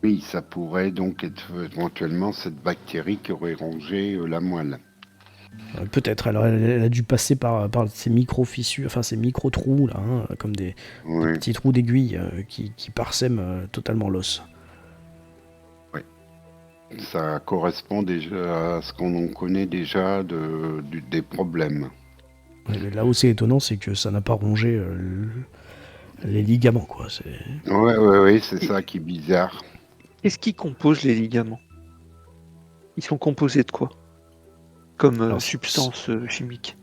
Oui, ça pourrait donc être éventuellement cette bactérie qui aurait rongé la moelle. Peut-être, alors elle a dû passer par ces micro-fissures, enfin ces micro-trous, là, hein, comme des Oui, petits trous d'aiguille qui parsèment totalement l'os. ça correspond déjà à ce qu'on connaît déjà des problèmes. Mais là où c'est étonnant, c'est que ça n'a pas rongé les ligaments, quoi. Oui, c'est ça qui est bizarre. Qu'est-ce qui compose les ligaments? Ils sont composés de quoi? Comme Alors, substance chimique.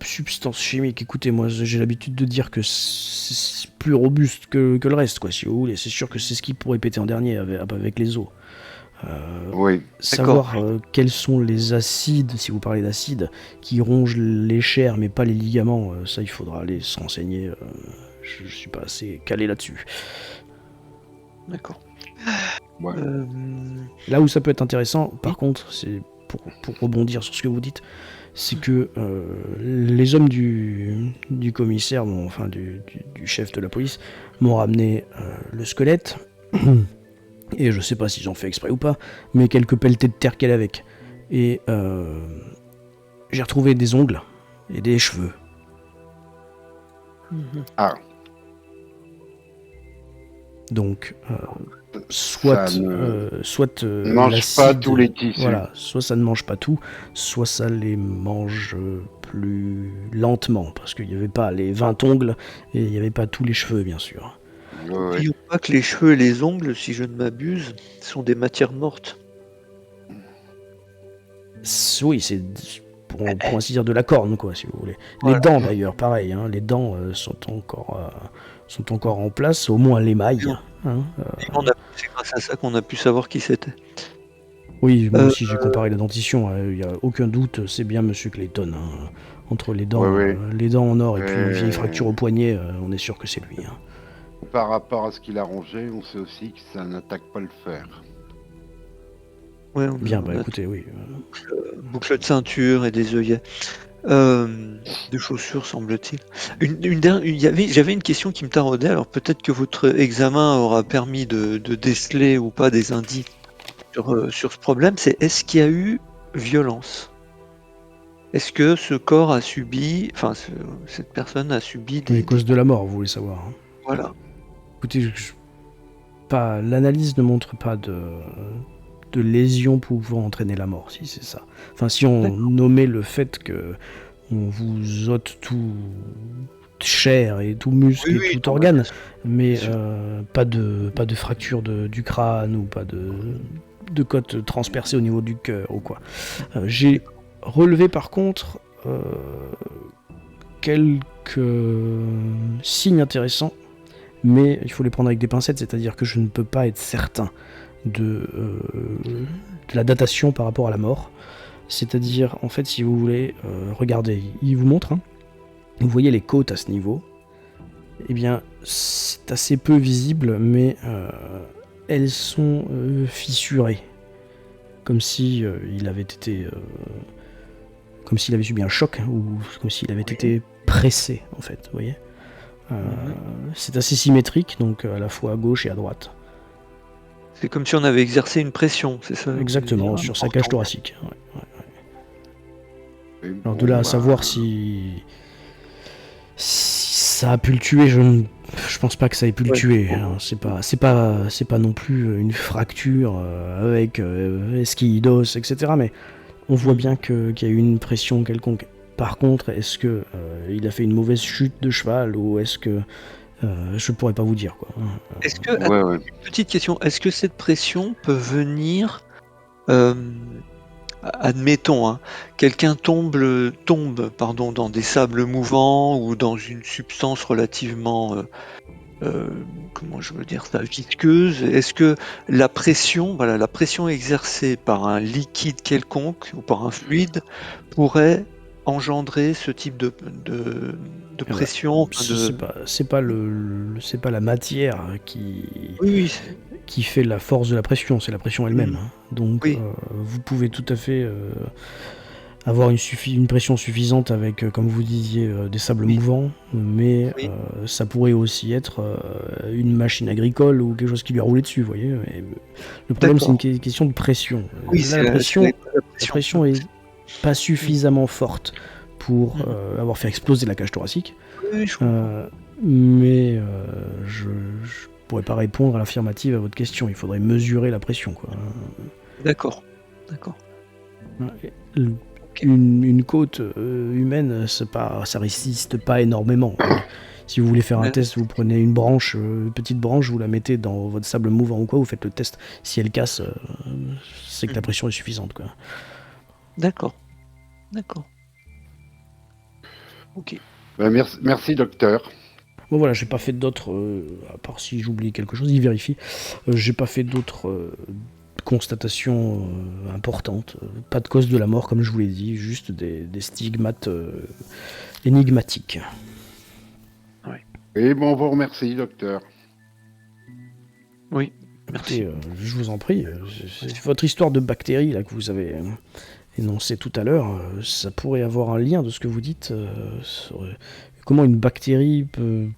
Substance chimique, écoutez, moi j'ai l'habitude de dire que c'est plus robuste que le reste, quoi, si vous voulez. C'est sûr que c'est ce qui pourrait péter en dernier avec les os. Oui, Savoir quels sont les acides, si vous parlez d'acides, qui rongent les chairs mais pas les ligaments, ça il faudra aller se renseigner. Je suis pas assez calé là-dessus. D'accord. Ouais. Là où ça peut être intéressant, par contre, c'est pour rebondir sur ce que vous dites, c'est que les hommes du commissaire, enfin du chef de la police, m'ont ramené le squelette, et je sais pas s'ils ont fait exprès ou pas, mais quelques pelletées de terre qu'elle avec. Et j'ai retrouvé des ongles et des cheveux. Ah, Donc, soit ça ne mange mange pas tous les tissus. voilà, soit ça ne mange pas tout, soit ça les mange plus lentement, parce qu'il n'y avait pas les 20 ongles et il n'y avait pas tous les cheveux, bien sûr. Ouais, ouais. N'oublions pas que les cheveux et les ongles, si je ne m'abuse, sont des matières mortes. Oui, c'est pour ainsi dire de la corne, quoi, si vous voulez. Voilà. Les dents, d'ailleurs, pareil, hein, les dents sont encore en place, au moins l'émail. Hein, C'est grâce à ça qu'on a pu savoir qui c'était. Oui, moi aussi j'ai comparé la dentition, il n'y a aucun doute, c'est bien Monsieur Clayton. Hein. Entre les dents, Ouais. les dents en or et puis une Ouais. vieille fracture au poignet, on est sûr que c'est lui. Hein. Par rapport à ce qu'il a rongé, on sait aussi que ça n'attaque pas le fer. Ouais, Bien, on a écoutez, oui. boucle de ceinture et des œillets. De chaussures, semble-t-il. J'avais une question qui me taraudait, alors peut-être que votre examen aura permis de déceler ou pas des indices sur ce problème, c'est est-ce qu'il y a eu violence? Est-ce que ce corps a subi, cette personne a subi Les causes de la mort, vous voulez savoir. Hein. Voilà. Écoutez, l'analyse ne montre pas de lésions pouvant entraîner la mort, si c'est ça. Enfin, si on nommait le fait que on vous ôte tout chair et tout muscle Oui, et tout organe, mais pas de fracture du crâne ou pas de côte transpercée au niveau du cœur ou quoi. J'ai relevé par contre quelques signes intéressants, mais il faut les prendre avec des pincettes, c'est-à-dire que je ne peux pas être certain de la datation par rapport à la mort. C'est-à-dire, en fait, si vous voulez, regardez, il vous montre, hein, vous voyez les côtes à ce niveau, eh bien, c'est assez peu visible, mais elles sont fissurées, comme si il avait été... comme s'il avait subi un choc, ou comme s'il avait été pressé, en fait, vous voyez. C'est assez symétrique, donc à la fois à gauche et à droite. C'est comme si on avait exercé une pression, c'est ça? Exactement, sur sa cage thoracique. Et Alors bon, de là à savoir si ça a pu le tuer, je pense pas que ça ait pu le tuer. Hein. C'est pas non plus une fracture avec esquille d'os, etc. Mais on voit bien qu'il y a eu une pression quelconque. Par contre, est-ce que il a fait une mauvaise chute de cheval ou est-ce que je pourrais pas vous dire quoi. Est-ce que, ouais. une petite question, est-ce que cette pression peut venir, admettons, hein, quelqu'un tombe dans des sables mouvants ou dans une substance relativement, comment je veux dire ça, visqueuse, est-ce que la pression exercée par un liquide quelconque ou par un fluide pourrait engendrer ce type de pression, C'est pas la matière Oui, qui fait la force de la pression, c'est la pression elle-même. Hein. Donc Oui. vous pouvez tout à fait avoir une pression suffisante avec, comme vous disiez, des sables mouvants, mais Oui. ça pourrait aussi être une machine agricole ou quelque chose qui lui a roulé dessus, vous voyez. Et le problème, c'est une question de pression. Oui, Là, la pression est pas suffisamment forte pour avoir fait exploser la cage thoracique. Oui, je comprends. Mais je pourrais pas répondre à l'affirmative à votre question. Il faudrait mesurer la pression, quoi. D'accord. Une côte humaine, ça résiste pas énormément. Si vous voulez faire un test, vous prenez une petite branche, vous la mettez dans votre sable mouvant ou quoi, vous faites le test. Si elle casse, c'est que la pression est suffisante, quoi. D'accord. Ok. Ben, merci, docteur. Bon voilà, j'ai pas fait d'autres, à part si j'oublie quelque chose, il vérifie. J'ai pas fait d'autres constatations importantes. Pas de cause de la mort, comme je vous l'ai dit, juste des stigmates énigmatiques. Et bon, on vous remercie, docteur. Oui. Merci. Écoutez, je vous en prie, c'est votre histoire de bactéries là, que vous avez énoncée tout à l'heure, ça pourrait avoir un lien de ce que vous dites. Comment une bactérie peut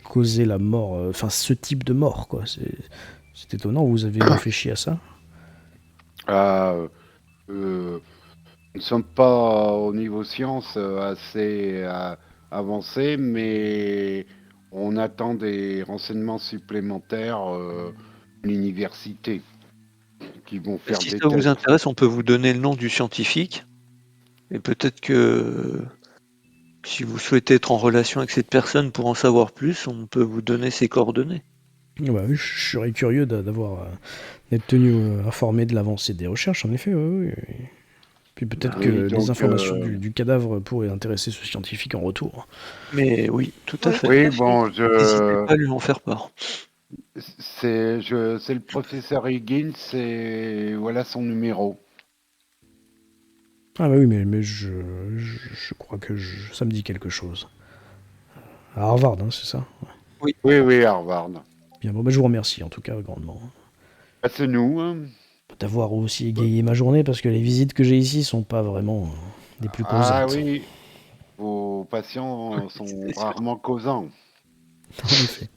causer la mort, enfin ce type de mort, quoi. C'est étonnant, vous avez réfléchi à ça? Ah, nous ne sommes pas au niveau science assez avancé, mais on attend des renseignements supplémentaires de l'université qui vont faire Si des ça vous tests. intéresse, on peut vous donner le nom du scientifique. Et peut-être que si vous souhaitez être en relation avec cette personne pour en savoir plus, on peut vous donner ses coordonnées. Bah oui, je serais curieux d'être tenu informé de l'avancée des recherches, en effet, oui, oui. Puis peut-être que Oui, les donc, informations du cadavre pourraient intéresser ce scientifique en retour. Mais oui, tout à Oui, fait. tout oui, à fait. bon, N'hésitez pas à lui en faire part. c'est le professeur Higgins et voilà son numéro. Ah bah oui, mais je crois que ça me dit quelque chose. À Harvard, hein, c'est ça? Oui, oui, Harvard. Bien, bon, bah, je vous remercie en tout cas grandement Ah, c'est nous. Hein. d'avoir aussi égayé ma journée, parce que les visites que j'ai ici sont pas vraiment des plus Ah causantes. oui, vos patients sont rarement causants. En effet.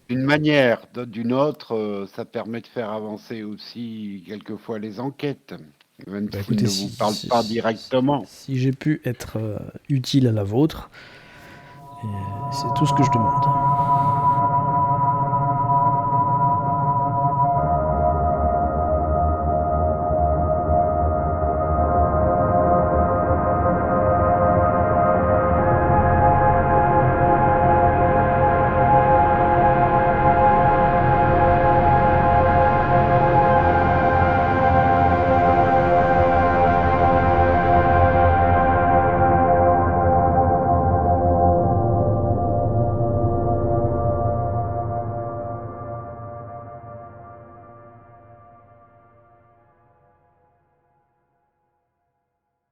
D'une manière, d'une autre, ça permet de faire avancer aussi quelquefois les enquêtes, même Bah s'ils écoutez, ne vous parlent pas directement. si j'ai pu être utile à la vôtre, c'est tout ce que je demande.